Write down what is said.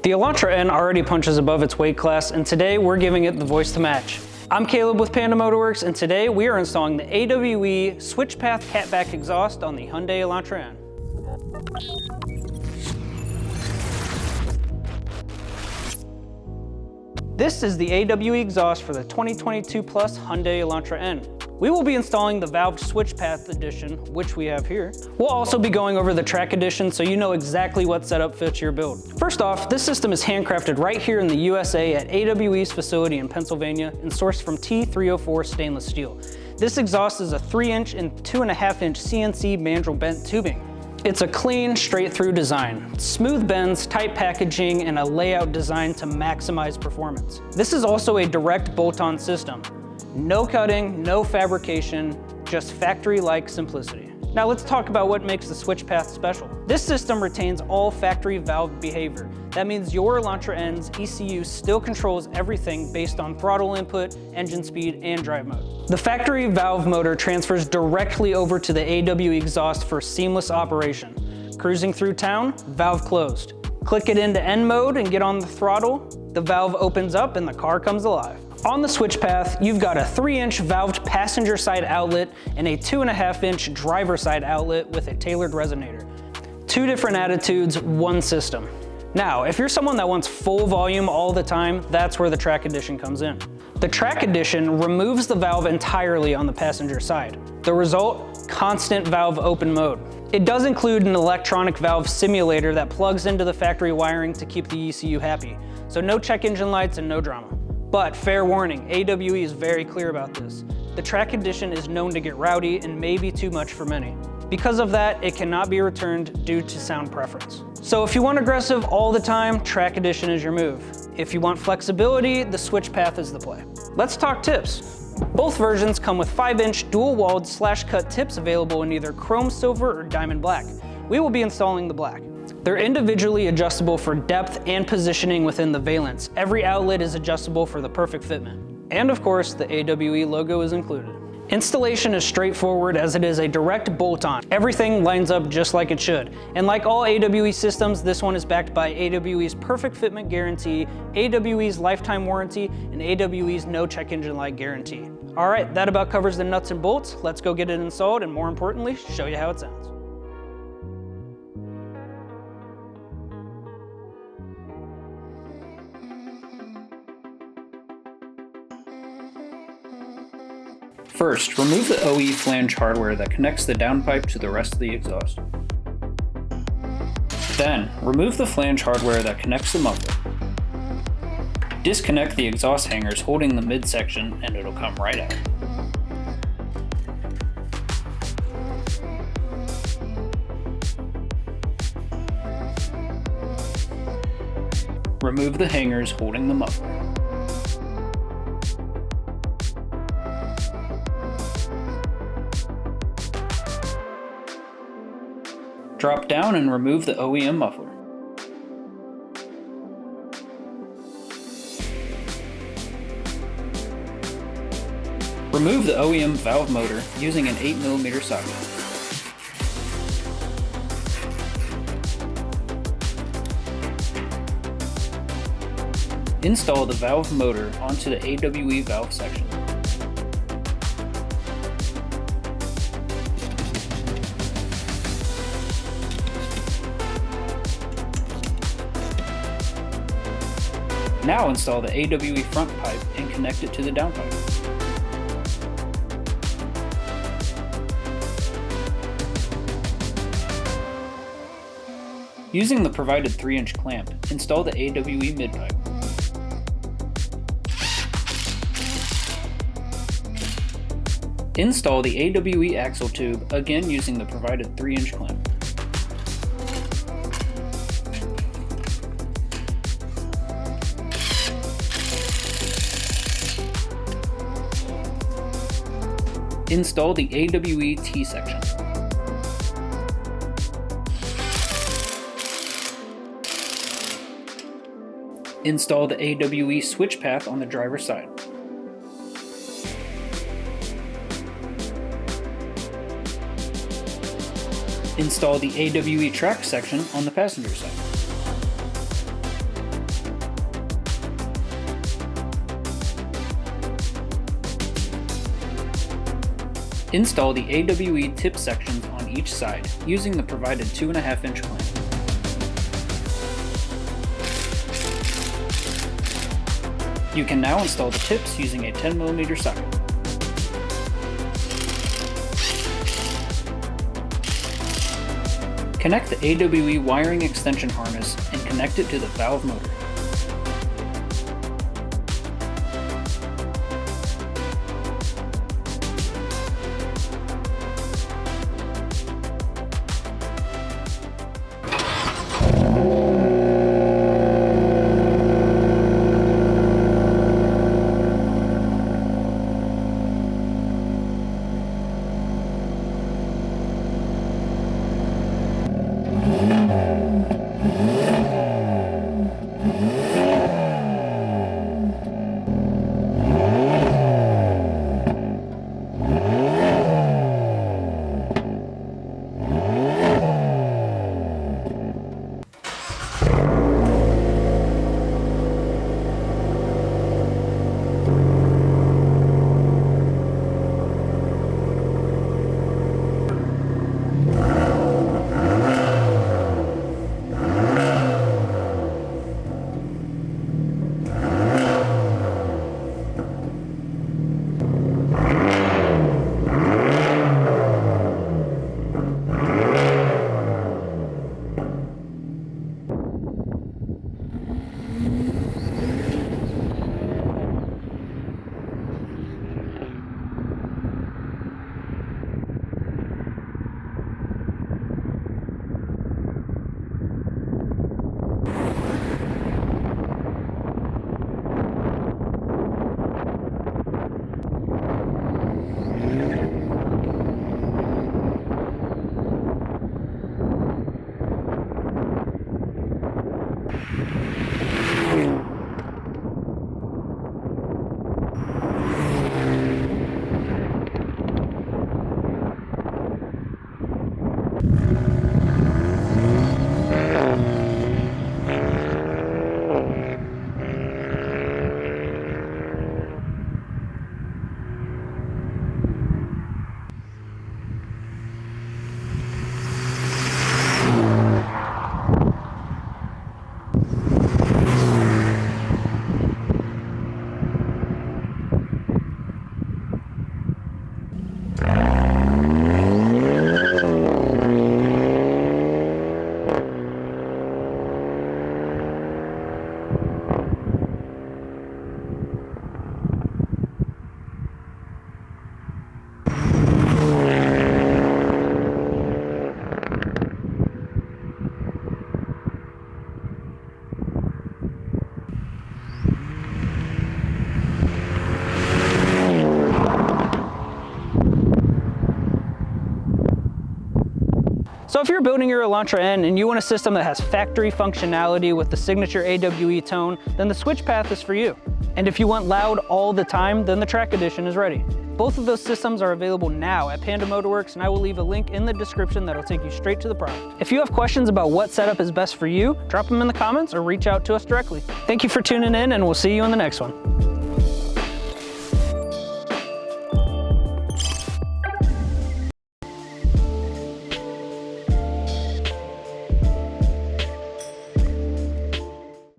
The Elantra N already punches above its weight class, and today we're giving it the voice to match. I'm Caleb with Panda Motorworks, and today we are installing the AWE SwitchPath Cat-Back Exhaust on the Hyundai Elantra N. This is the AWE exhaust for the 2022 Plus Hyundai Elantra N. We will be installing the valved SwitchPath edition, which we have here. We'll also be going over the track edition so you know exactly what setup fits your build. First off, this system is handcrafted right here in the USA at AWE's facility in Pennsylvania and sourced from T304 stainless steel. This exhaust is a 3-inch and 2.5-inch CNC mandrel-bent tubing. It's a clean, straight-through design, smooth bends, tight packaging, and a layout designed to maximize performance. This is also a direct bolt-on system. No cutting, no fabrication, just factory-like simplicity. Now let's talk about what makes the SwitchPath special. This system retains all factory valve behavior. That means your Elantra N's ECU still controls everything based on throttle input, engine speed, and drive mode. The factory valve motor transfers directly over to the AWE exhaust for seamless operation. Cruising through town, valve closed. Click it into N mode and get on the throttle, the valve opens up and the car comes alive. On the SwitchPath, you've got a 3-inch valved passenger side outlet and a 2.5-inch driver side outlet with a tailored resonator. 2 different attitudes, 1 system. Now, if you're someone that wants full volume all the time, that's where the track edition comes in. The track edition removes the valve entirely on the passenger side. The result, constant valve open mode. It does include an electronic valve simulator that plugs into the factory wiring to keep the ECU happy. So no check engine lights and no drama. But fair warning, AWE is very clear about this. The track edition is known to get rowdy and may be too much for many. Because of that, it cannot be returned due to sound preference. So if you want aggressive all the time, track edition is your move. If you want flexibility, the SwitchPath is the play. Let's talk tips. Both versions come with 5-inch dual-walled slash-cut tips available in either chrome silver or diamond black. We will be installing the black. They're individually adjustable for depth and positioning within the valence. Every outlet is adjustable for the perfect fitment. And of course, the AWE logo is included. Installation is straightforward as it is a direct bolt-on. Everything lines up just like it should. And like all AWE systems, this one is backed by AWE's perfect fitment guarantee, AWE's lifetime warranty, and AWE's no check engine light guarantee. All right, that about covers the nuts and bolts. Let's go get it installed and more importantly, show you how it sounds. First, remove the OE flange hardware that connects the downpipe to the rest of the exhaust. Then, remove the flange hardware that connects the muffler. Disconnect the exhaust hangers holding the midsection and it'll come right out. Remove the hangers holding the muffler. Drop down and remove the OEM muffler. Remove the OEM valve motor using an 8mm socket. Install the valve motor onto the AWE valve section. Now install the AWE front pipe and connect it to the downpipe. Using the provided 3-inch clamp, install the AWE mid-pipe. Install the AWE axle tube, again using the provided 3-inch clamp. Install the AWE T-section. Install the AWE SwitchPath on the driver's side. Install the AWE track section on the passenger side. Install the AWE tip sections on each side using the provided 2.5-inch clamp. You can now install the tips using a 10mm socket. Connect the AWE wiring extension harness and connect it to the valve motor. So if you're building your Elantra N and you want a system that has factory functionality with the signature AWE tone, then the SwitchPath is for you. And if you want loud all the time, then the Track Edition is ready. Both of those systems are available now at Panda Motorworks, and I will leave a link in the description that'll take you straight to the product. If you have questions about what setup is best for you, drop them in the comments or reach out to us directly. Thank you for tuning in, and we'll see you in the next one.